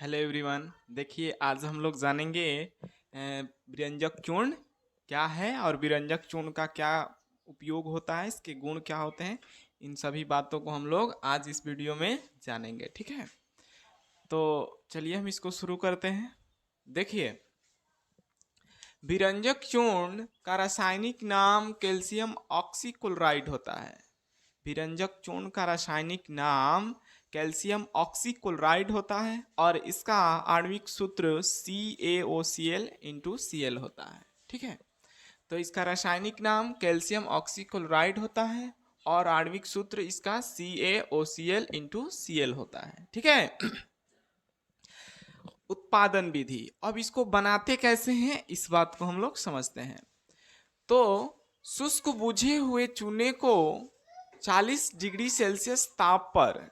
Hello everyone. देखिए आज हम लोग जानेंगे विरंजक चूर्ण क्या है और विरंजक चूर्ण का क्या उपयोग होता है, इसके गुण क्या होते हैं। इन सभी बातों को हम लोग आज इस वीडियो में जानेंगे, ठीक है। तो चलिए हम इसको शुरू करते हैं। देखिए, विरंजक चूर्ण का रासायनिक नाम कैल्शियम ऑक्सीक्लोराइड होता है। विरंजक चूर्ण का रासायनिक नाम कैल्शियम ऑक्सीक्लोराइड होता है और इसका आणविक सूत्र CaOCl इंटू Cl होता है, ठीक है। तो इसका रासायनिक नाम कैल्शियम ऑक्सीक्लोराइड होता है और आणविक सूत्र इसका CaOCl इंटू Cl होता है, ठीक है। उत्पादन विधि, अब इसको बनाते कैसे हैं इस बात को हम लोग समझते हैं। तो शुष्क बुझे हुए चूने को 40 डिग्री सेल्सियस ताप पर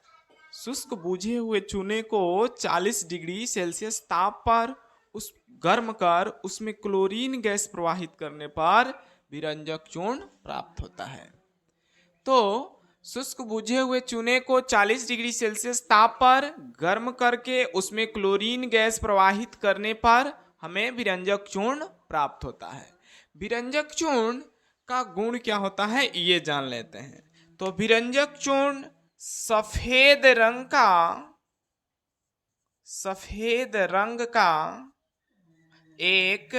शुष्क बुझे हुए चूने को 40 डिग्री सेल्सियस ताप पर उस गर्म कर उसमें क्लोरीन गैस प्रवाहित करने पर विरंजक चूर्ण प्राप्त होता है। तो शुष्क बुझे हुए चूने को 40 डिग्री सेल्सियस ताप पर गर्म करके उसमें क्लोरीन गैस प्रवाहित करने पर हमें विरंजक चूर्ण प्राप्त होता है। विरंजक चूर्ण का गुण क्या होता है ये जान लेते हैं। तो विरंजक चूर्ण सफेद रंग का एक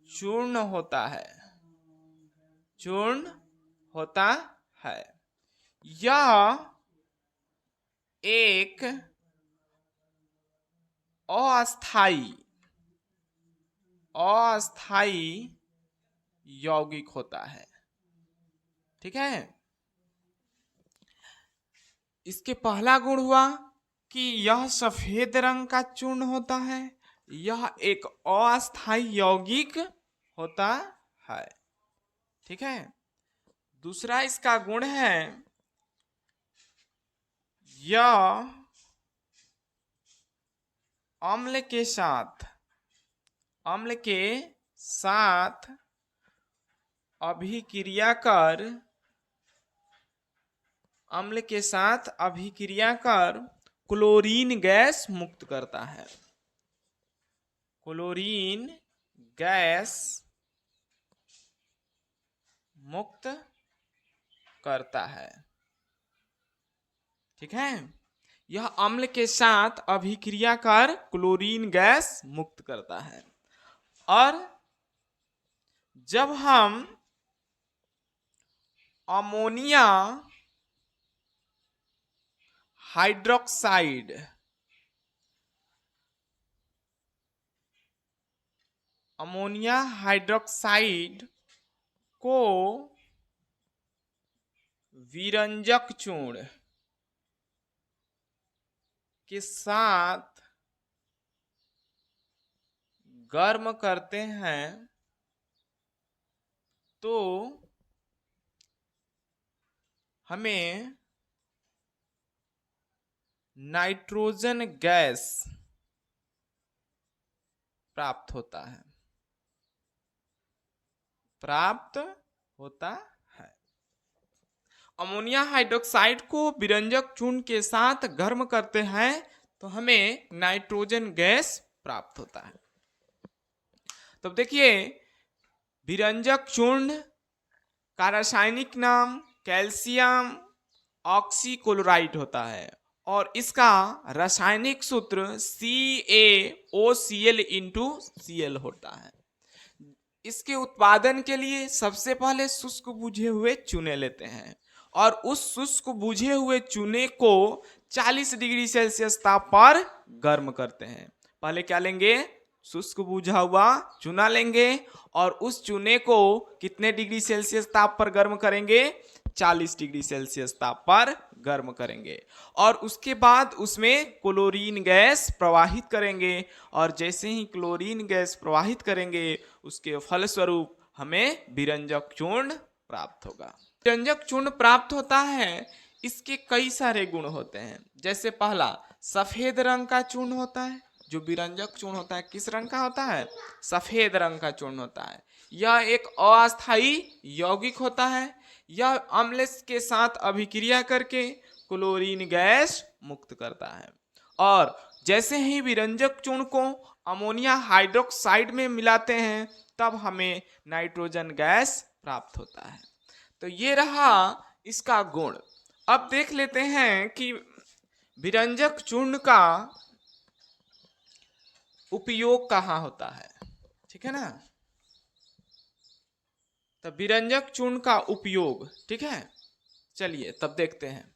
चूर्ण होता है। यह एक अस्थाई यौगिक होता है, ठीक है। इसके पहला गुण हुआ कि यह सफेद रंग का चूर्ण होता है, यह एक अस्थाई यौगिक होता है, ठीक है। दूसरा इसका गुण है यह अम्ल के साथ अभिक्रिया कर क्लोरीन गैस मुक्त करता है। क्लोरीन गैस मुक्त करता है, ठीक है। यह अम्ल के साथ अभिक्रिया कर क्लोरीन गैस मुक्त करता है। और जब हम अमोनिया हाइड्रोक्साइड को विरंजक चूर्ण के साथ गर्म करते हैं तो हमें नाइट्रोजन गैस प्राप्त होता है। अमोनिया हाइड्रोक्साइड को विरंजक चूर्ण के साथ गर्म करते हैं तो हमें नाइट्रोजन गैस प्राप्त होता है। तब देखिए, विरंजक चूर्ण का रासायनिक नाम कैल्शियम ऑक्सीक्लोराइड होता है और इसका रासायनिक सूत्र CaOCl इंटू Cl होता है। इसके उत्पादन के लिए सबसे पहले शुष्क बुझे हुए चूने लेते हैं और उस शुष्क बुझे हुए चूने को 40 डिग्री सेल्सियस ताप पर गर्म करते हैं। पहले क्या लेंगे, शुष्क बुझा हुआ चूना लेंगे और उस चूने को कितने डिग्री सेल्सियस ताप पर गर्म करेंगे, 40 डिग्री सेल्सियस ताप पर गर्म करेंगे और उसके बाद उसमें क्लोरीन गैस प्रवाहित करेंगे और जैसे ही क्लोरीन गैस प्रवाहित करेंगे उसके फलस्वरूप हमें विरंजक चूर्ण प्राप्त होगा। विरंजक चूर्ण प्राप्त होता है, इसके कई सारे गुण होते हैं। जैसे पहला, सफेद रंग का चूर्ण होता है। जो विरंजक चूर्ण होता है किस रंग का होता है, सफेद रंग का चूर्ण होता है। यह एक अस्थाई यौगिक होता है। यह अम्ल के साथ अभिक्रिया करके क्लोरीन गैस मुक्त करता है और जैसे ही विरंजक चूर्ण को अमोनिया हाइड्रोक्साइड में मिलाते हैं तब हमें नाइट्रोजन गैस प्राप्त होता है। तो ये रहा इसका गुण। अब देख लेते हैं कि विरंजक चूर्ण का उपयोग कहाँ होता है। ठीक है ना, तो विरंजक चूर्ण का उपयोग, ठीक है, चलिए तब देखते हैं।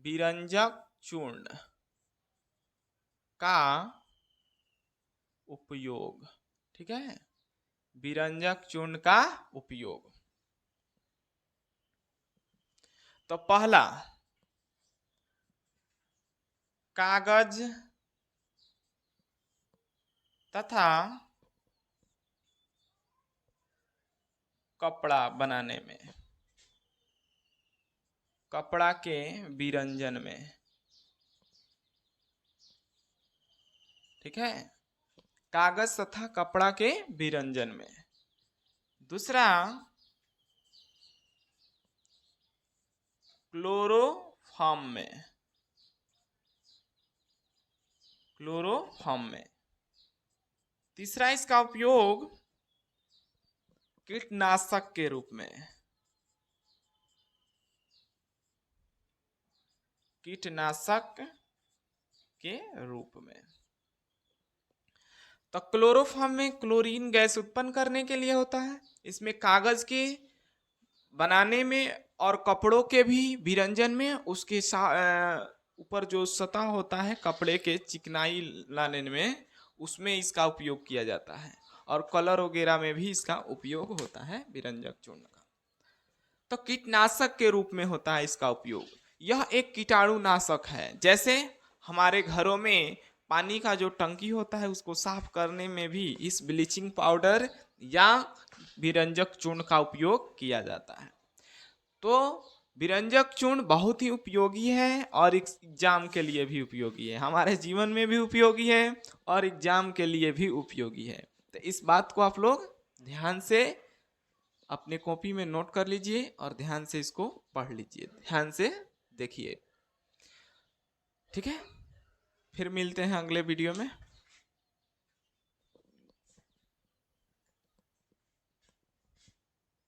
विरंजक चूर्ण का उपयोग, ठीक है, विरंजक चूर्ण का उपयोग। तो पहला, कागज तथा कपड़ा बनाने में, कपड़ा के विरंजन में, ठीक है, कागज तथा कपड़ा के विरंजन में। दूसरा, क्लोरोफॉर्म में, क्लोरोफॉर्म में। तीसरा, इसका उपयोग कीटनाशक के रूप में, कीटनाशक के रूप में। तो क्लोरोफॉर्म में क्लोरीन गैस उत्पन्न करने के लिए होता है। इसमें कागज के बनाने में और कपड़ों के भी विरंजन में उसके ऊपर जो सतह होता है कपड़े के चिकनाई लाने में, उसमें इसका उपयोग किया जाता है। और कलर वगैरह में भी इसका उपयोग होता है विरंजक चूर्ण का। तो कीटनाशक के रूप में होता है इसका उपयोग। यह एक कीटाणुनाशक है। जैसे हमारे घरों में पानी का जो टंकी होता है उसको साफ करने में भी इस ब्लीचिंग पाउडर या विरंजक चूर्ण का उपयोग किया जाता है। तो विरंजक चूर्ण बहुत ही उपयोगी है और एग्जाम के लिए भी उपयोगी है, हमारे जीवन में भी उपयोगी है और एग्जाम के लिए भी उपयोगी है। तो इस बात को आप लोग ध्यान से अपने कॉपी में नोट कर लीजिए और ध्यान से इसको पढ़ लीजिए, ध्यान से देखिए। ठीक है, फिर मिलते हैं अगले वीडियो में।